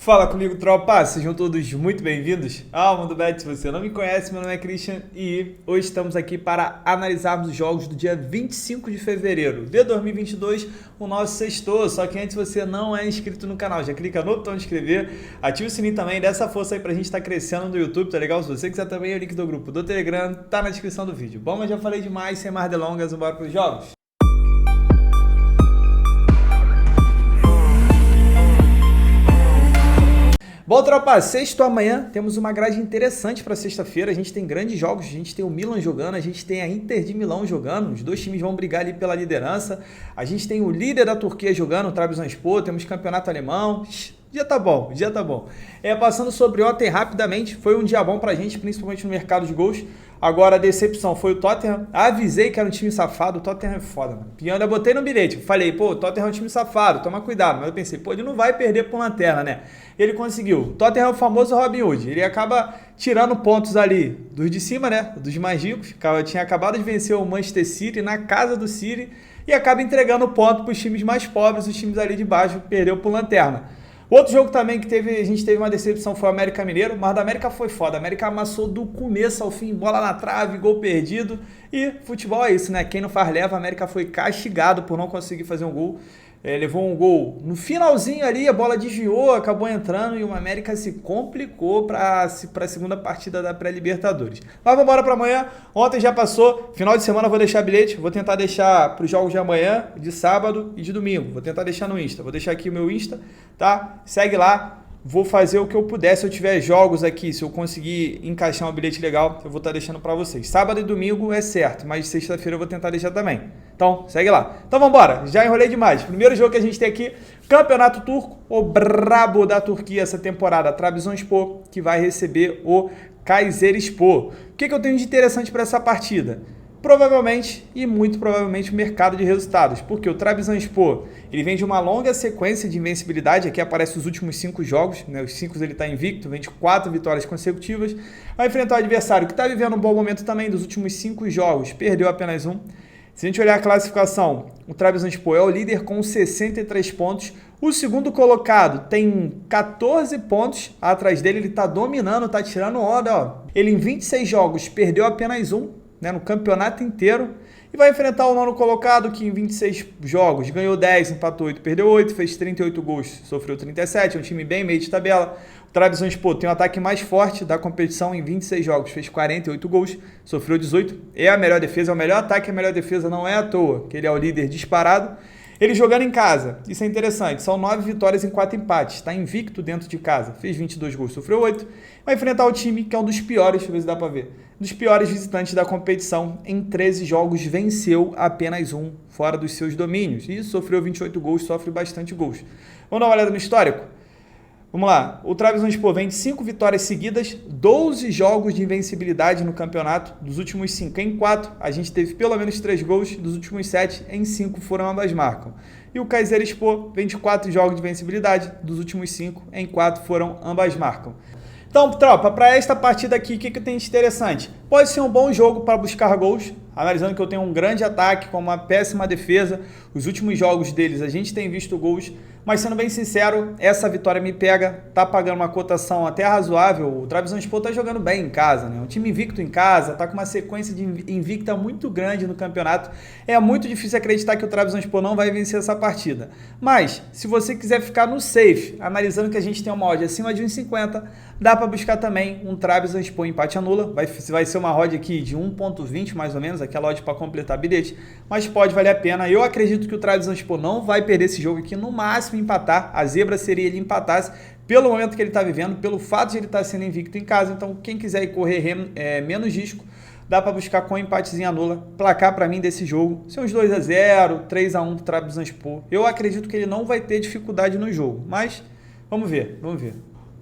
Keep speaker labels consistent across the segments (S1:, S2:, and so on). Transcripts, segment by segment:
S1: Fala comigo, tropa! Sejam todos muito bem-vindos ao Mundo Bet. Se você não me conhece, meu nome é Christian e hoje estamos aqui para analisarmos os jogos do dia 25 de fevereiro de 2022, o nosso sexto. Só que antes, se você não é inscrito no canal, já clica no botão de inscrever, ativa o sininho também, dá essa força aí pra gente estar crescendo no YouTube, tá legal? Se você quiser também, o link do grupo do Telegram tá na descrição do vídeo. Bom, mas já falei demais, sem mais delongas, bora pros jogos. Bom, tropa, sexto amanhã temos uma grade interessante para sexta-feira. A gente tem grandes jogos, a gente tem o Milan jogando, a gente tem a Inter de Milão jogando. Os dois times vão brigar ali pela liderança. A gente tem o líder da Turquia jogando, o Trabzonspor, temos campeonato alemão. Dia tá bom, dia tá bom. Passando sobre ontem rapidamente, foi um dia bom pra gente, principalmente no mercado de gols. Agora a decepção foi o Tottenham. Avisei que era um time safado, o Tottenham é foda, mano. E ainda botei no bilhete, falei, pô, o Tottenham é um time safado, toma cuidado. Mas eu pensei, pô, ele não vai perder por lanterna, né? Ele conseguiu. O Tottenham é o famoso Robin Hood. Ele acaba tirando pontos ali dos de cima, né? Dos mais ricos. Tinha acabado de vencer o Manchester City na casa do City e acaba entregando ponto para os times mais pobres, os times ali de baixo, perdeu por lanterna. Outro jogo também que a gente teve uma decepção foi o América Mineiro, mas o da América foi foda. A América amassou do começo ao fim, bola na trave, gol perdido. E futebol é isso, né? Quem não faz leva, a América foi castigado por não conseguir fazer um gol. Levou um gol no finalzinho ali, a bola desviou, acabou entrando e o América se complicou para a segunda partida da pré-Libertadores. Mas vamos embora para amanhã. Ontem já passou, final de semana eu vou deixar bilhete, vou tentar deixar para os jogos de amanhã, de sábado e de domingo. Vou tentar deixar no Insta, vou deixar aqui o meu Insta, tá? Segue lá. Vou fazer o que eu puder, se eu tiver jogos aqui, se eu conseguir encaixar um bilhete legal, eu vou estar deixando para vocês. Sábado e domingo é certo, mas sexta-feira eu vou tentar deixar também. Então, segue lá. Então vamos embora, já enrolei demais. Primeiro jogo que a gente tem aqui, Campeonato Turco, o brabo da Turquia essa temporada, Trabzonspor, que vai receber o Kayserispor. O que eu tenho de interessante para essa partida? Provavelmente e muito provavelmente o mercado de resultados, porque o Trabzonspor ele vem de uma longa sequência de invencibilidade, aqui aparece os últimos 5 jogos, né? Os 5 ele está invicto, vem de 4 vitórias consecutivas, vai enfrentar o adversário que está vivendo um bom momento também dos últimos 5 jogos, perdeu apenas um. Se a gente olhar a classificação, o Trabzonspor é o líder com 63 pontos, o segundo colocado tem 14 pontos, atrás dele ele está dominando, está tirando onda, ó. Ele em 26 jogos perdeu apenas um, né, no campeonato inteiro, e vai enfrentar o nono colocado que em 26 jogos ganhou 10, empatou 8, perdeu 8, fez 38 gols, sofreu 37, é um time bem meio de tabela. O Trabzonspor tem o ataque mais forte da competição em 26 jogos, fez 48 gols, sofreu 18, é a melhor defesa, é o melhor ataque, a melhor defesa não é à toa, que ele é o líder disparado. Ele jogando em casa, isso é interessante, são 9 vitórias em 4 empates, está invicto dentro de casa, fez 22 gols, sofreu 8, vai enfrentar o time que é um dos piores, deixa eu ver se dá para ver, dos piores visitantes da competição, em 13 jogos venceu apenas um, fora dos seus domínios, e sofreu 28 gols, sofre bastante gols. Vamos dar uma olhada no histórico? Vamos lá, o Trabzonspor vem de 5 vitórias seguidas, 12 jogos de invencibilidade no campeonato, dos últimos 5 em 4, a gente teve pelo menos 3 gols, dos últimos 7 em 5 foram ambas marcam. E o Kayserispor vem de 4 jogos de invencibilidade, dos últimos 5 em 4 foram ambas marcam. Então, tropa, para esta partida aqui, o que tem de interessante? Pode ser um bom jogo para buscar gols, analisando que eu tenho um grande ataque com uma péssima defesa. Os últimos jogos deles a gente tem visto gols, mas sendo bem sincero, essa vitória me pega, tá pagando uma cotação até razoável. O Trabzonspor tá jogando bem em casa, né? Um time invicto em casa, tá com uma sequência de invicta muito grande no campeonato. É muito difícil acreditar que o Trabzonspor não vai vencer essa partida. Mas, se você quiser ficar no safe, analisando que a gente tem uma odd acima de 1,50, dá para buscar também um Trabzonspor empate anula. Vai ser uma odd aqui de 1,20 mais ou menos, aquela odd para completar bilhete, mas pode valer a pena. Eu acredito que o Trabzonspor não vai perder esse jogo aqui, no máximo empatar. A zebra seria ele empatasse pelo momento que ele está vivendo, pelo fato de ele estar sendo invicto em casa. Então quem quiser ir correr menos risco, dá para buscar com um empatezinho anula. Placar para mim desse jogo são uns 2-0, 3-1 pro Trabzonspor. Eu acredito que ele não vai ter dificuldade no jogo, mas vamos ver.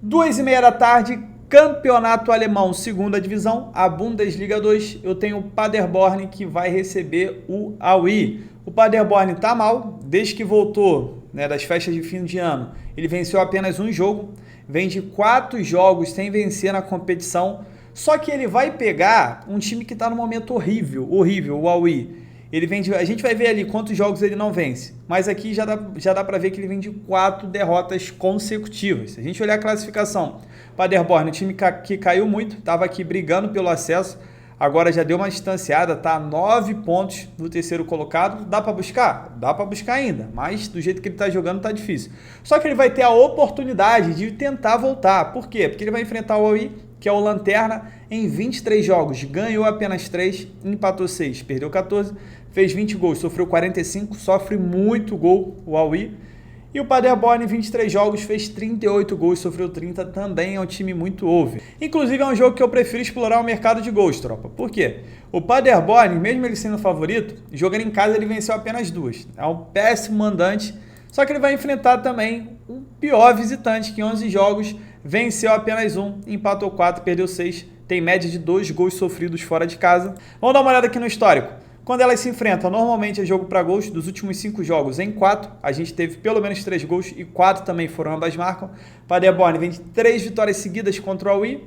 S1: 2h30 da tarde, Campeonato Alemão, segunda divisão, a Bundesliga 2, eu tenho o Paderborn que vai receber o Aue. O Paderborn tá mal, desde que voltou, né, das festas de fim de ano, ele venceu apenas um jogo, vem de 4 jogos sem vencer na competição, só que ele vai pegar um time que está no momento horrível, o Aue. A gente vai ver ali quantos jogos ele não vence, mas aqui já dá para ver que ele vem de 4 derrotas consecutivas. Se a gente olhar a classificação, Paderborn, um time que caiu muito, estava aqui brigando pelo acesso, agora já deu uma distanciada, tá a 9 pontos do terceiro colocado. Dá para buscar? Dá para buscar ainda, mas do jeito que ele está jogando tá difícil. Só que ele vai ter a oportunidade de tentar voltar. Por quê? Porque ele vai enfrentar o Aui, que é o Lanterna, em 23 jogos. Ganhou apenas 3, empatou 6, perdeu 14, fez 20 gols, sofreu 45, sofre muito gol o Aui. E o Paderborn em 23 jogos fez 38 gols, sofreu 30, também é um time muito over. Inclusive é um jogo que eu prefiro explorar o mercado de gols, tropa. Por quê? O Paderborn, mesmo ele sendo o favorito, jogando em casa ele venceu apenas 2. É um péssimo mandante, só que ele vai enfrentar também um pior visitante, que em 11 jogos venceu apenas 1, empatou 4, perdeu 6, tem média de 2 gols sofridos fora de casa. Vamos dar uma olhada aqui no histórico. Quando elas se enfrentam, normalmente é jogo para gols. Dos últimos 5 jogos, em 4, a gente teve pelo menos 3 gols e 4 também foram ambas marcam. Paderborn vem de 3 vitórias seguidas contra o Aui.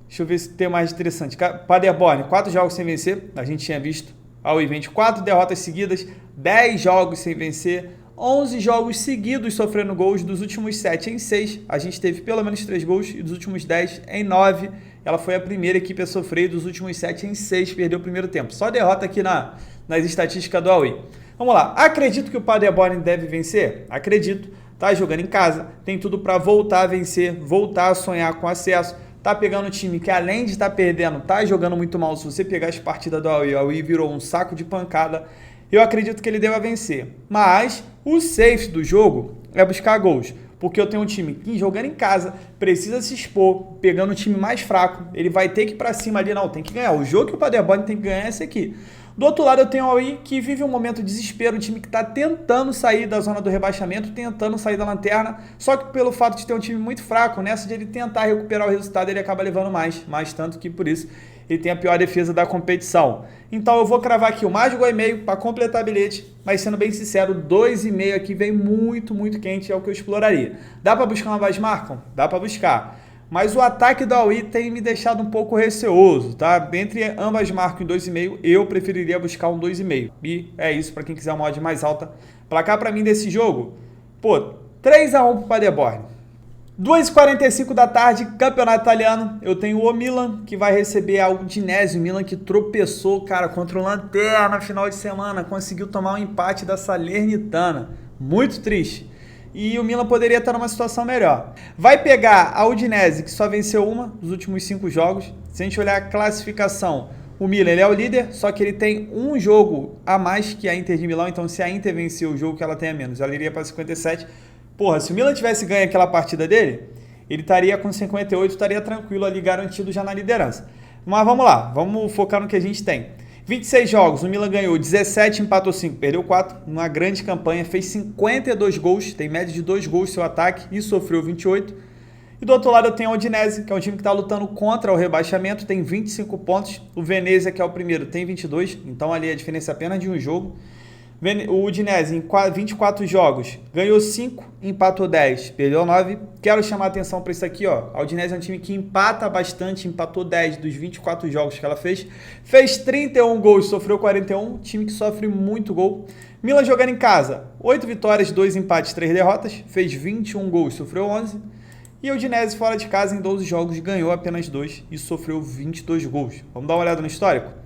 S1: Deixa eu ver se tem mais interessante. Paderborn, 4 jogos sem vencer, a gente tinha visto. Aui vem de 4 derrotas seguidas, 10 jogos sem vencer, 11 jogos seguidos sofrendo gols. Dos últimos 7 em 6, a gente teve pelo menos 3 gols e dos últimos 10 em 9, ela foi a primeira equipe a sofrer. Dos últimos 7 em 6, perdeu o primeiro tempo. Só derrota aqui nas estatísticas do Aui. Vamos lá. Acredito que o Paderborn deve vencer? Acredito. Tá jogando em casa, tem tudo para voltar a vencer, voltar a sonhar com acesso. Tá pegando um time que, além de estar perdendo, tá jogando muito mal. Se você pegar as partidas do Aui, o Aui virou um saco de pancada. Eu acredito que ele deva vencer. Mas o safe do jogo é buscar gols. Porque eu tenho um time que, jogando em casa, precisa se expor, pegando um time mais fraco. Ele vai ter que ir pra cima ali, não, tem que ganhar. O jogo que o Paderborn tem que ganhar é esse aqui. Do outro lado, eu tenho o Aui, que vive um momento de desespero, um time que está tentando sair da zona do rebaixamento, tentando sair da lanterna, só que pelo fato de ter um time muito fraco, nessa de ele tentar recuperar o resultado, ele acaba levando mais tanto que por isso ele tem a pior defesa da competição. Então eu vou cravar aqui o mais de gol e meio para completar bilhete, mas sendo bem sincero, 2,5 aqui vem muito quente, é o que eu exploraria. Dá para buscar uma mais marcam? Dá para buscar. Mas o ataque do Aui tem me deixado um pouco receoso, tá? Entre ambas marcas em 2,5, eu preferiria buscar um 2,5. E é isso para quem quiser uma odd mais alta. Placar para mim desse jogo, 3-1 pro Paderborn. 2h45 da tarde, campeonato italiano, eu tenho o Milan, que vai receber a Udinese, o Milan que tropeçou, cara, contra o Lanterna no final de semana, conseguiu tomar um empate da Salernitana, muito triste, e o Milan poderia estar numa situação melhor. Vai pegar a Udinese, que só venceu uma dos últimos 5 jogos, se a gente olhar a classificação, o Milan ele é o líder, só que ele tem um jogo a mais que a Inter de Milão, então se a Inter vencer o jogo que ela tem a menos, ela iria para 57. Porra, se o Milan tivesse ganho aquela partida dele, ele estaria com 58, estaria tranquilo ali, garantido já na liderança. Mas vamos lá, vamos focar no que a gente tem. 26 jogos, o Milan ganhou 17, empatou 5, perdeu 4, uma grande campanha, fez 52 gols, tem média de 2 gols seu ataque e sofreu 28. E do outro lado eu tenho a Udinese, que é um time que está lutando contra o rebaixamento, tem 25 pontos. O Venezia, que é o primeiro, tem 22, então ali a diferença é apenas de um jogo. O Udinese, em 24 jogos, ganhou 5, empatou 10, perdeu 9. Quero chamar a atenção para isso aqui, ó. A Udinese é um time que empata bastante, empatou 10 dos 24 jogos que ela fez. Fez 31 gols, sofreu 41, time que sofre muito gol. Milan jogando em casa, 8 vitórias, 2 empates, 3 derrotas, fez 21 gols, sofreu 11. E a Udinese fora de casa, em 12 jogos, ganhou apenas 2 e sofreu 22 gols. Vamos dar uma olhada no histórico?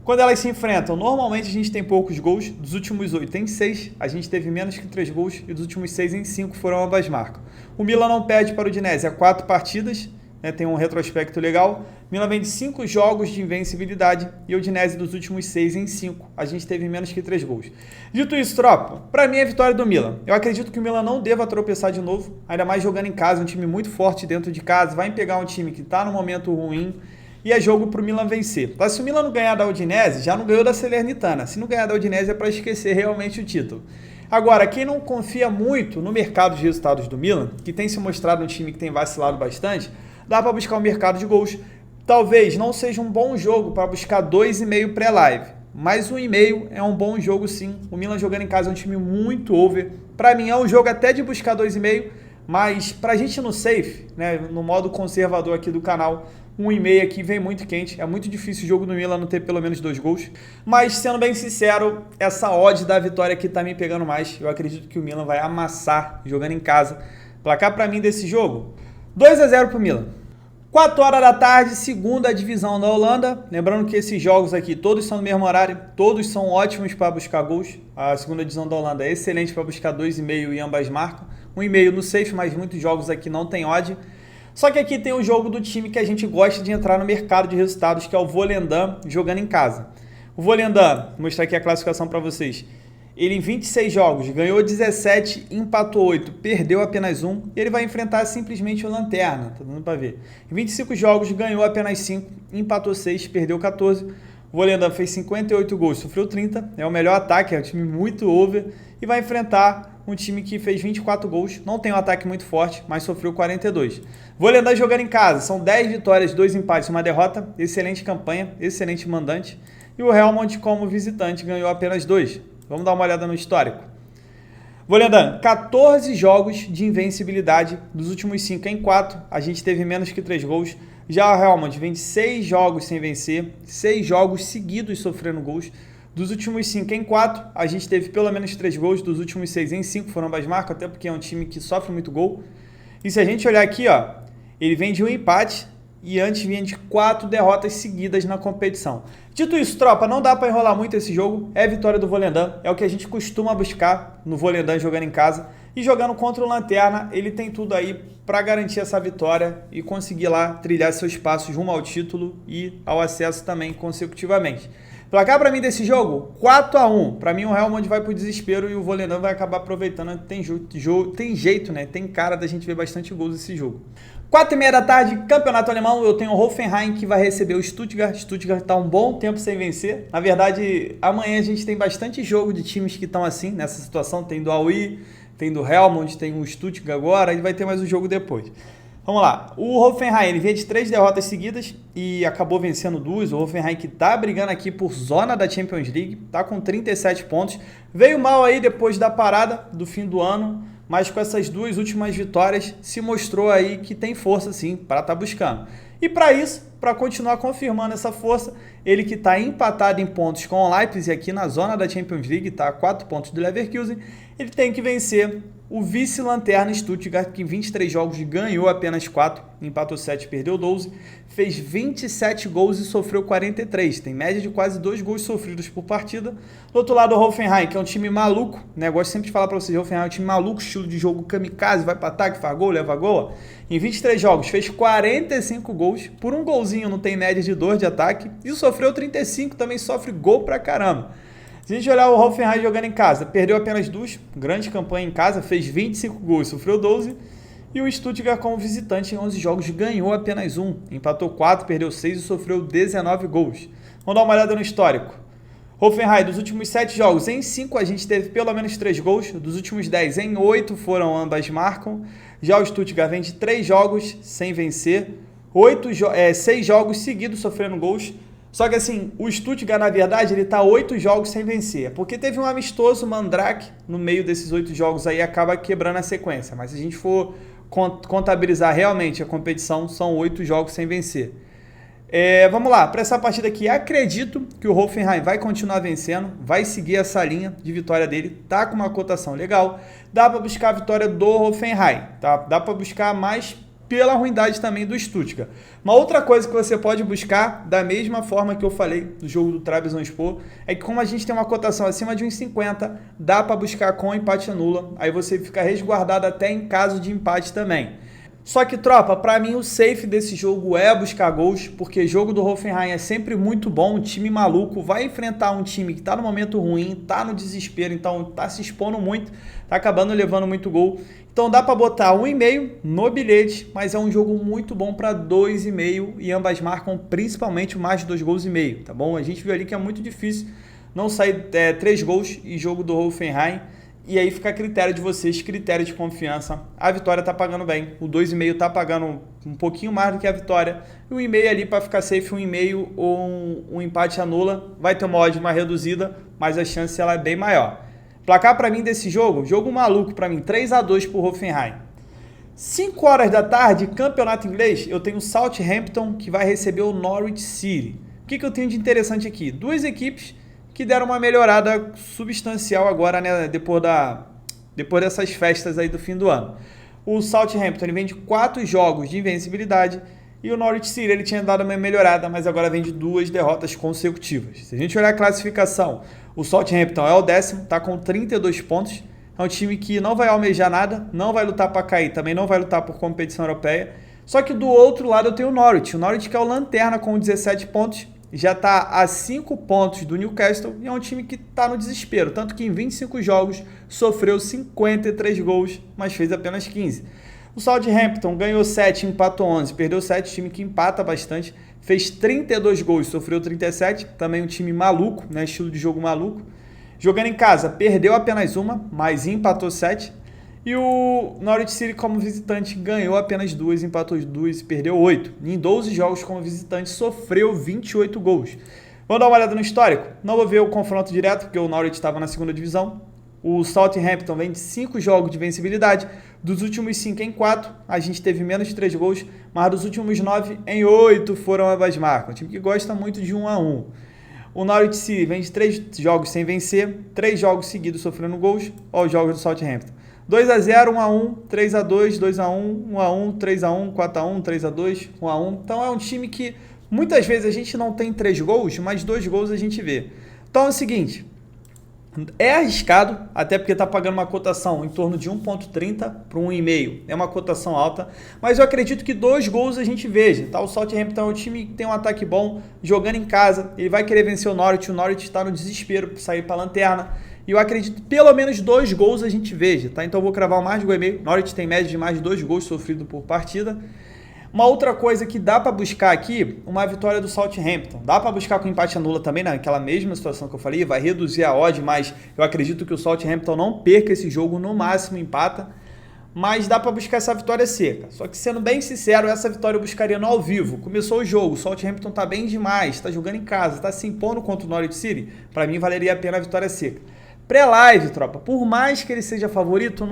S1: Quando elas se enfrentam, normalmente a gente tem poucos gols, dos últimos 8 em 6, a gente teve menos que 3 gols e dos últimos 6 em 5 foram ambas marcas. O Milan não perde para o Udinese há 4 partidas, né, tem um retrospecto legal. O Milan vem de 5 jogos de invencibilidade e o Udinese dos últimos 6 em 5, a gente teve menos que 3 gols. Dito isso, tropa, para mim é a vitória do Milan. Eu acredito que o Milan não deva tropeçar de novo, ainda mais jogando em casa, um time muito forte dentro de casa, vai pegar um time que está num momento ruim, e é jogo para o Milan vencer. Mas se o Milan não ganhar da Udinese, já não ganhou da Salernitana. Se não ganhar da Udinese é para esquecer realmente o título. Agora, quem não confia muito no mercado de resultados do Milan, que tem se mostrado um time que tem vacilado bastante, dá para buscar um mercado de gols. Talvez não seja um bom jogo para buscar 2,5 pré-live, mas 1,5 é um bom jogo sim. O Milan jogando em casa é um time muito over. Para mim é um jogo até de buscar 2,5, Mas pra gente no safe, né, no modo conservador aqui do canal, 1,5 aqui vem muito quente. É muito difícil o jogo do Milan não ter pelo menos 2 gols. Mas, sendo bem sincero, essa odd da vitória aqui tá me pegando mais. Eu acredito que o Milan vai amassar jogando em casa. Placar pra mim desse jogo, 2-0 pro Milan. 4 horas da tarde, segunda divisão da Holanda. Lembrando que esses jogos aqui todos são no mesmo horário, todos são ótimos para buscar gols. A segunda divisão da Holanda é excelente para buscar 2,5 e ambas marcam. 1,5 no safe, mas muitos jogos aqui não tem odd. Só que aqui tem o jogo do time que a gente gosta de entrar no mercado de resultados, que é o Volendam, jogando em casa. O Volendam, vou mostrar aqui a classificação para vocês. Ele em 26 jogos ganhou 17, empatou 8, perdeu apenas 1. E ele vai enfrentar simplesmente o Lanterna, tá dando para ver. Em 25 jogos ganhou apenas 5, empatou 6, perdeu 14. O Volendam fez 58 gols, sofreu 30. É o melhor ataque, é um time muito over. E vai enfrentar um time que fez 24 gols. Não tem um ataque muito forte, mas sofreu 42. Volendam jogando em casa, são 10 vitórias, 2 empates e 1 derrota. Excelente campanha, excelente mandante. E o Helmond, como visitante, ganhou apenas 2. Vamos dar uma olhada no histórico. Volendam, 14 jogos de invencibilidade, dos últimos 5 em 4, a gente teve menos que 3 gols. Já o Helmond vem de 6 jogos sem vencer, 6 jogos seguidos sofrendo gols. Dos últimos 5 em 4, a gente teve pelo menos 3 gols, dos últimos 6 em 5 foram ambas marcas, até porque é um time que sofre muito gol. E se a gente olhar aqui, ó, ele vem de um empate e antes vinha de 4 derrotas seguidas na competição. Dito isso, tropa, não dá para enrolar muito esse jogo, é vitória do Volendam, é o que a gente costuma buscar no Volendam jogando em casa. E jogando contra o Lanterna, ele tem tudo aí para garantir essa vitória e conseguir lá trilhar seus passos rumo ao título e ao acesso também consecutivamente. Placar para mim desse jogo, 4-1. Para mim o Helmond vai pro desespero e o Volendam vai acabar aproveitando. Tem jeito, né? Tem cara da gente ver bastante gols nesse jogo. 4h30 da tarde, campeonato alemão, eu tenho o Hoffenheim que vai receber o Stuttgart. Stuttgart está um bom tempo sem vencer. Na verdade, amanhã a gente tem bastante jogo de times que estão assim, nessa situação. Tem do Aui, tem do Helmond, tem o Stuttgart agora e vai ter mais um jogo depois. Vamos lá, o Hoffenheim ele veio de 3 derrotas seguidas e acabou vencendo 2. O Hoffenheim que tá brigando aqui por zona da Champions League, tá com 37 pontos. Veio mal aí depois da parada do fim do ano, mas com essas 2 últimas vitórias se mostrou aí que tem força sim para estar buscando. E para isso, para continuar confirmando essa força, ele que está empatado em pontos com o Leipzig aqui na zona da Champions League, está a 4 pontos do Leverkusen, ele tem que vencer o vice-lanterna Stuttgart, que em 23 jogos ganhou apenas 4, empatou 7, perdeu 12, fez 27 gols e sofreu 43, tem média de quase 2 gols sofridos por partida. Do outro lado, o Hoffenheim, que é um time maluco, né? Gosto sempre de falar para vocês, o Hoffenheim é um time maluco, estilo de jogo kamikaze, vai para ataque, faz gol, leva gol. Em 23 jogos, fez 45 gols, por um golzinho não tem média de 2 de ataque, e sofreu 35, também sofre gol pra caramba. Se a gente olhar o Hoffenheim jogando em casa, perdeu apenas 2, grande campanha em casa, fez 25 gols, sofreu 12. E o Stuttgart como visitante em 11 jogos ganhou apenas 1, empatou 4, perdeu 6 e sofreu 19 gols. Vamos dar uma olhada no histórico. Hoffenheim, dos últimos 7 jogos, em 5 a gente teve pelo menos 3 gols, dos últimos 10 em 8 foram ambas marcam. Já o Stuttgart vem de 3 jogos sem vencer, 6 jogos seguidos sofrendo gols. Só que assim, o Stuttgart, na verdade, ele tá 8 jogos sem vencer, porque teve um amistoso Mandrake no meio desses 8 jogos aí, acaba quebrando a sequência. Mas se a gente for contabilizar realmente a competição, são 8 jogos sem vencer. Vamos lá, para essa partida aqui, acredito que o Hoffenheim vai continuar vencendo, vai seguir essa linha de vitória dele, tá com uma cotação legal, dá para buscar a vitória do Hoffenheim, tá? Dá para buscar mais pela ruindade também do Stuttgart. Uma outra coisa que você pode buscar, da mesma forma que eu falei do jogo do Trabzonspor, é que como a gente tem uma cotação acima de 1,50, dá para buscar com empate nula, aí você fica resguardado até em caso de empate também. Só que, tropa, para mim o safe desse jogo é buscar gols, porque jogo do Hoffenheim é sempre muito bom, um time maluco, vai enfrentar um time que tá no momento ruim, tá no desespero, então tá se expondo muito, tá acabando levando muito gol. Então dá para botar 1,5 no bilhete, mas é um jogo muito bom para 2,5 e ambas marcam principalmente mais de 2,5 gols, tá bom? A gente viu ali que é muito difícil não sair 3 gols em jogo do Hoffenheim. E aí fica a critério de vocês, critério de confiança. A vitória tá pagando bem, o 2,5 tá pagando um pouquinho mais do que a vitória. E o 1,5 ali para ficar safe, 1,5 ou um empate anula. Vai ter uma odd mais reduzida, mas a chance ela é bem maior. Placar para mim desse jogo, jogo maluco para mim, 3-2 pro Hoffenheim. 5 horas da tarde, campeonato inglês, eu tenho o Southampton que vai receber o Norwich City. O que eu tenho de interessante aqui? Duas equipes que deram uma melhorada substancial agora, né, depois dessas festas aí do fim do ano. O Southampton ele vem de 4 jogos de invencibilidade e o Norwich City ele tinha dado uma melhorada, mas agora vem de 2 derrotas consecutivas. Se a gente olhar a classificação, o Southampton é o 10º, está com 32 pontos. É um time que não vai almejar nada, não vai lutar para cair, também não vai lutar por competição europeia. Só que do outro lado eu tenho o Norwich que é o lanterna com 17 pontos, já está a 5 pontos do Newcastle e é um time que está no desespero, tanto que em 25 jogos sofreu 53 gols, mas fez apenas 15. O Southampton ganhou 7, empatou 11, perdeu 7, time que empata bastante, fez 32 gols, sofreu 37, também um time maluco, né, estilo de jogo maluco. Jogando em casa, perdeu apenas uma, mas empatou 7. E o Norwich City, como visitante, ganhou apenas 2, empatou 2 e perdeu 8. Em 12 jogos como visitante, sofreu 28 gols. Vamos dar uma olhada no histórico? Não vou ver o confronto direto, porque o Norwich estava na segunda divisão. O Southampton vem de 5 jogos de vencibilidade. Dos últimos 5 em 4, a gente teve menos de 3 gols, mas dos últimos 9 em 8 foram ambas marcas. Um time que gosta muito de 1-1. O Norwich City vem de 3 jogos sem vencer, 3 jogos seguidos sofrendo gols. Olha os jogos do Southampton. 2-0, 1-1, 3-2, 2-1, 1-1, 3-1, 4-1, 3-2, 1-1. Então é um time que muitas vezes a gente não tem 3 gols, mas 2 gols a gente vê. Então é o seguinte, é arriscado, até porque está pagando uma cotação em torno de 1,30 para 1,5. É uma cotação alta, mas eu acredito que 2 gols a gente veja. Tá? O Southampton é um time que tem um ataque bom, jogando em casa, ele vai querer vencer o Norwich está no desespero para sair para a lanterna. E eu acredito que pelo menos 2 gols a gente veja. Tá? Então eu vou cravar mais de 1,5. Norwich tem média de mais de 2 gols sofridos por partida. Uma outra coisa que dá para buscar aqui, uma vitória do Southampton. Dá para buscar com empate anula também, naquela mesma situação que eu falei, vai reduzir a odd, mas eu acredito que o Southampton não perca esse jogo, no máximo empata. Mas dá para buscar essa vitória seca. Só que sendo bem sincero, essa vitória eu buscaria no ao vivo. Começou o jogo, o Southampton tá bem demais, tá jogando em casa, tá se impondo contra o Norwich City. Para mim valeria a pena a vitória seca. Pré-live, tropa, por mais que ele seja favorito,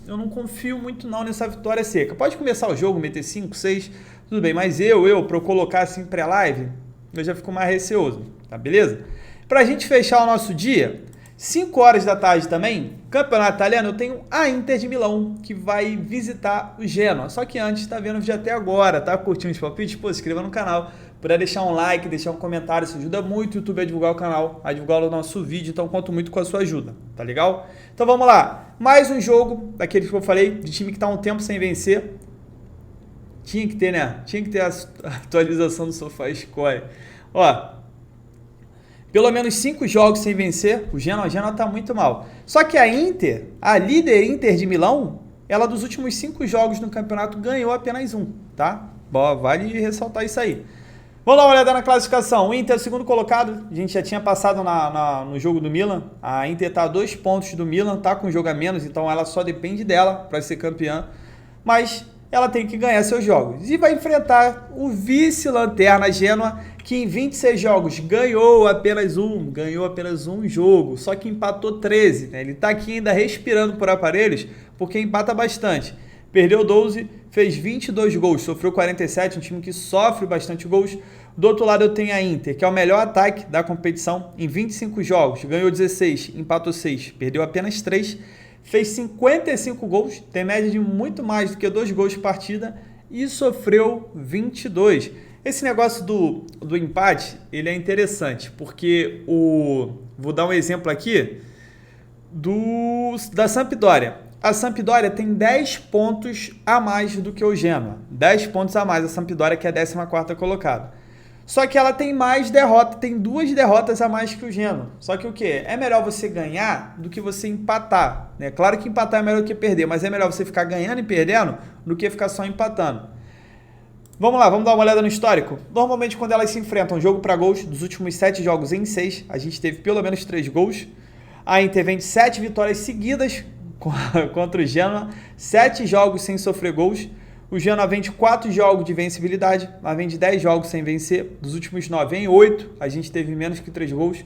S1: eu não confio muito não nessa vitória seca. Pode começar o jogo, meter 5, 6, tudo bem, mas para eu colocar assim pré-live, eu já fico mais receoso, tá beleza? Pra gente fechar o nosso dia, 5 horas da tarde também, campeonato italiano, eu tenho a Inter de Milão, que vai visitar o Genoa. Só que antes, tá vendo o vídeo até agora, tá curtindo os palpites? Pô, se inscreva no canal, puder deixar um like, deixar um comentário, isso ajuda muito o YouTube a divulgar o canal, a divulgar o nosso vídeo, então conto muito com a sua ajuda, tá legal? Então vamos lá, mais um jogo daqueles que eu falei, de time que tá um tempo sem vencer. Tinha que ter, né? Tinha que ter a atualização do SofaScore. Ó, pelo menos 5 jogos sem vencer, o Genoa tá muito mal. Só que a Inter, a líder Inter de Milão, ela dos últimos 5 jogos no campeonato ganhou apenas 1, tá? Bom, vale ressaltar isso aí. Vamos dar uma olhada na classificação. O Inter é o segundo colocado, a gente já tinha passado no jogo do Milan. A Inter está a 2 pontos do Milan, tá com um jogo a menos, então ela só depende dela para ser campeã. Mas ela tem que ganhar seus jogos. E vai enfrentar o vice-lanterna Genoa, que em 26 jogos ganhou apenas um jogo, só que empatou 13. Né? Ele está aqui ainda respirando por aparelhos, porque empata bastante. Perdeu 12, fez 22 gols, sofreu 47, um time que sofre bastante gols. Do outro lado eu tenho a Inter, que é o melhor ataque da competição. Em 25 jogos, ganhou 16, empatou 6, perdeu apenas 3. Fez 55 gols, tem média de muito mais do que 2 gols por partida e sofreu 22. Esse negócio do empate, ele é interessante, porque vou dar um exemplo aqui da Sampdoria. A Sampdoria tem 10 pontos a mais do que o Genoa. 10 pontos a mais a Sampdoria, que é a 14ª colocada. Só que ela tem mais derrotas, tem 2 derrotas a mais que o Genoa. Só que o quê? É melhor você ganhar do que você empatar. Né? Claro que empatar é melhor do que perder, mas é melhor você ficar ganhando e perdendo do que ficar só empatando. Vamos lá, vamos dar uma olhada no histórico. Normalmente quando elas se enfrentam jogo para gols, dos últimos 7 jogos em 6, a gente teve pelo menos 3 gols. A Inter vem de 7 vitórias seguidas contra o Genoa, 7 jogos sem sofrer gols. O Genoa vem de 4 jogos de vencibilidade, mas vem de 10 jogos sem vencer. Dos últimos 9 em 8, a gente teve menos que 3 gols.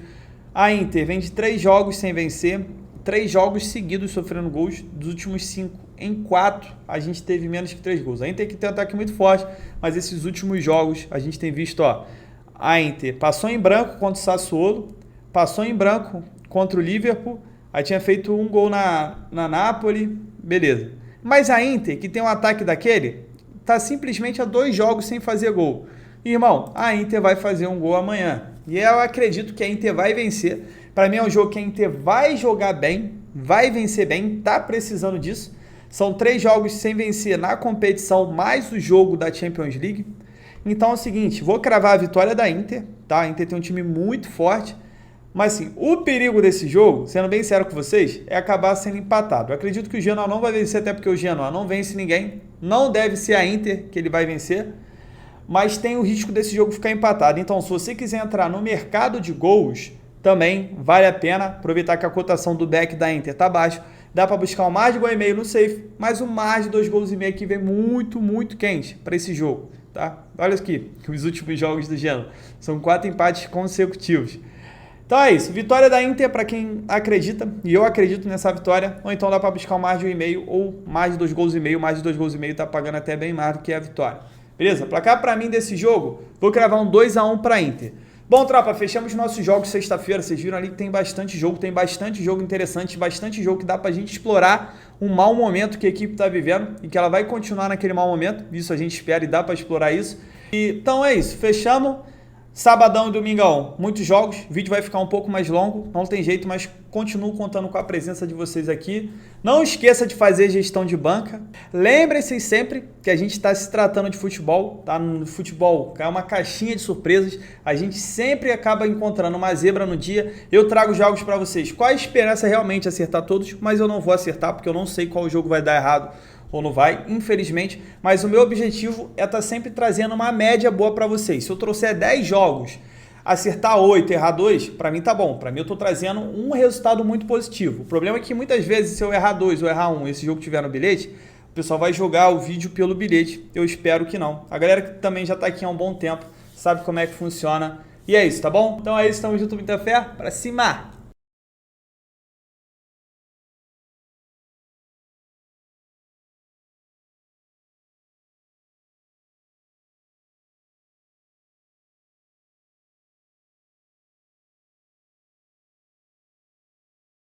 S1: A Inter vem de 3 jogos sem vencer, 3 jogos seguidos sofrendo gols. Dos últimos 5 em 4 a gente teve menos que 3 gols. A Inter que tem um ataque muito forte, mas esses últimos jogos a gente tem visto, ó, a Inter passou em branco contra o Sassuolo, passou em branco contra o Liverpool, aí tinha feito um gol na Napoli, beleza. Mas a Inter, que tem um ataque daquele, tá simplesmente a 2 jogos sem fazer gol. Irmão, a Inter vai fazer um gol amanhã. E eu acredito que a Inter vai vencer. Para mim é um jogo que a Inter vai jogar bem, vai vencer bem, tá precisando disso. São 3 jogos sem vencer na competição, mais o jogo da Champions League. Então é o seguinte, vou cravar a vitória da Inter, tá? A Inter tem um time muito forte. Mas assim, o perigo desse jogo, sendo bem sério com vocês, é acabar sendo empatado. Eu acredito que o Genoa não vai vencer, até porque o Genoa não vence ninguém. Não deve ser a Inter que ele vai vencer. Mas tem o risco desse jogo ficar empatado. Então, se você quiser entrar no mercado de gols, também vale a pena aproveitar que a cotação do back da Inter está baixa. Dá para buscar um mais de gol e meio no safe, mas o mais de 2 gols e meio aqui vem muito, muito quente para esse jogo. Tá? Olha aqui, os últimos jogos do Genoa. São 4 empates consecutivos. Então é isso, vitória da Inter para quem acredita, e eu acredito nessa vitória, ou então dá para buscar um mais de 1,5 ou mais de 2 gols e meio, mais de 2 gols e meio tá pagando até bem mais do que a vitória. Beleza? Placar para mim desse jogo, vou cravar um 2-1 para Inter. Bom, tropa, fechamos nossos jogos sexta-feira, vocês viram ali que tem bastante jogo interessante, bastante jogo que dá pra gente explorar um mau momento que a equipe tá vivendo e que ela vai continuar naquele mau momento, isso a gente espera e dá pra explorar isso. Então é isso, fechamos. Sabadão e domingão, muitos jogos, o vídeo vai ficar um pouco mais longo, não tem jeito, mas continuo contando com a presença de vocês aqui. Não esqueça de fazer gestão de banca. Lembrem-se sempre que a gente está se tratando de futebol, tá? No futebol é uma caixinha de surpresas, a gente sempre acaba encontrando uma zebra no dia. Eu trago jogos para vocês com a esperança realmente acertar todos, mas eu não vou acertar porque eu não sei qual jogo vai dar errado ou não vai, infelizmente, mas o meu objetivo é estar sempre trazendo uma média boa para vocês. Se eu trouxer 10 jogos, acertar 8, errar 2, para mim tá bom. Para mim eu tô trazendo um resultado muito positivo. O problema é que muitas vezes se eu errar 2 ou errar 1, esse jogo tiver no bilhete, o pessoal vai jogar o vídeo pelo bilhete. Eu espero que não. A galera que também já tá aqui há um bom tempo, sabe como é que funciona. E é isso, tá bom? Então é isso, tamo junto, muita fé, pra cima!